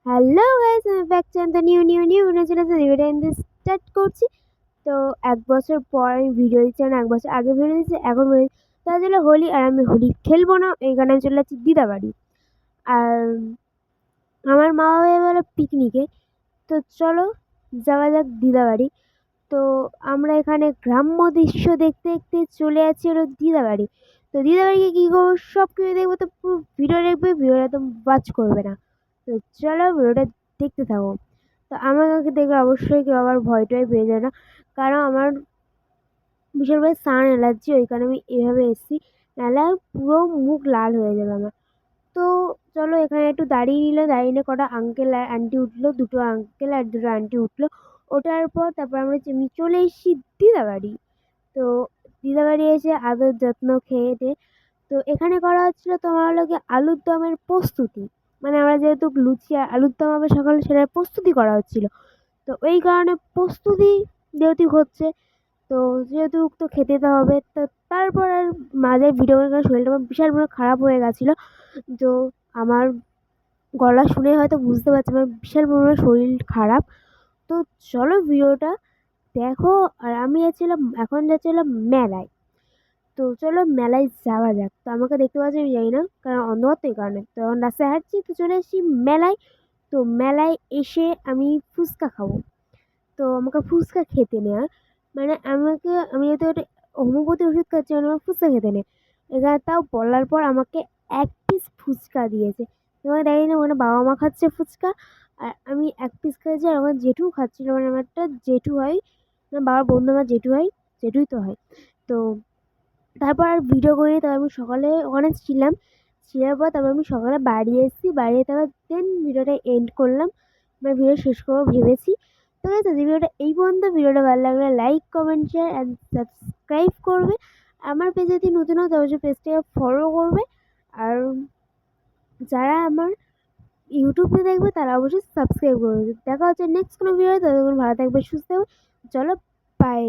Hello guys, আমি back channel তো new চলে আসছে ভিডিও স্টার্ট করছি। তো ১ বছর পর আমি ভিডিও দিচ্ছি, না ১ বছর আগে ভিডিও দিচ্ছি, এখন ভিডিও তার জন্য হোলি। আর আমি হোলি খেলবো না, এই কারণে আমি চলে যাচ্ছি দিদাবাড়ি। আর আমার মা বাবা এবারে পিকনিকে, তো চলো যাওয়া যাক দিদাবাড়ি। তো আমরা এখানে গ্রাম্য দৃশ্য দেখতে দেখতে চলে যাচ্ছি হলো দিদাবাড়ি। তো দিদাবাড়িকে কী করবো সব কিছু দেখবো, তো পুরো ভিডিও দেখবে, ভিডিওটা তো বাজ করবে না। তো চলো ভিডিওটা দেখতে থাকো। তো আমাকে দেখলে অবশ্যই কেউ আবার ভয় টয় পেয়ে যায় না, কারণ আমার ভীষণভাবে সান অ্যালার্জি, ওই কারণে আমি এভাবে এসেছি, নাহলে পুরো মুখ লাল হয়ে যাবে আমার। তো চলো এখানে একটু দাঁড়িয়ে নিল, দাঁড়িয়ে নিয়ে কটা আঙ্কেল আর আন্টি উঠলো, দুটো আঙ্কেল আর দুটো আন্টি উঠলো। ওঠার পর তারপর আমি চলে এসেছি দিদাবাড়ি। তো দিদাবাড়ি এসে আদর যত্ন খেয়ে দিয়ে, তো এখানে করা হচ্ছিলো তোমার হলো গিয়ে আলুর দমের প্রস্তুতি। মানে আমরা যেহেতু লুচি আর আলুর দম হবে সকালে, সেটার প্রস্তুতি করা হচ্ছিলো। তো এই কারণে প্রস্তুতি যেহেতু হচ্ছে, তো যেহেতু তো খেতে তো হবে, তো তারপর আর মাঝে ভিডিও করে শরীরটা আমার বিশাল বড় খারাপ হয়ে গেছিলো। তো আমার গলা শুনে হয়তো বুঝতে পারছি আমার বিশাল পরিমাণে শরীর খারাপ। তো চলো ভিডিওটা দেখো। আর আমি এখন যাচ্ছিলাম মেলায়। তো চলো মেলায় যাওয়া যাক। তো আমাকে দেখতে পাচ্ছি আমি জানি না, কারণ অন্ধকার, তো এই কারণে তো এখন রাস্তায় হাঁটছি। তো চলে এসেছি মেলায়। তো মেলায় এসে আমি ফুচকা খাবো। তো আমাকে ফুচকা খেতে নেওয়া, মানে আমি যেহেতু একটা হোমিওপ্যাথি ওষুধ খাচ্ছি, মানে আমার ফুচকা খেতে নেই। এখানে তাও বলার পর আমাকে ১ পিস ফুচকা দিয়েছে। তোমাকে দেখি না, মানে বাবা মা খাচ্ছে ফুচকা, আর আমি ১ পিস খাচ্ছি। আর আমার জেঠু খাচ্ছিল, মানে আমার একটা জেঠু হয়, আমার বাবার বন্ধু, আমার জেঠু হয়, জেঠুই তো হয়। তো তারপর আর ভিডিও করিনি। তারপর আমি সকালে ওখানে ছিলাম, ছিলার পর তারপর আমি সকালে বাড়ি এসেছি। বাড়ি এসে তারপর দেন ভিডিওটা এন্ড করলাম, মানে ভিডিও শেষ করবো ভেবেছি। তো গেছে যে ভিডিওটা এই পর্যন্ত। ভিডিওটা ভালো লাগলে like, comment, share and subscribe করবে। আমার পেজে যদি নতুন হয় তবে পেজটাকে ফলো করবে। আর যারা আমার ইউটিউবে দেখবে তারা অবশ্যই সাবস্ক্রাইব করবে। দেখা হচ্ছে নেক্সট কোনো ভিডিও। ততক্ষণ ভালো থাকবে, সুস্থ থাকবে। চলো, বাই।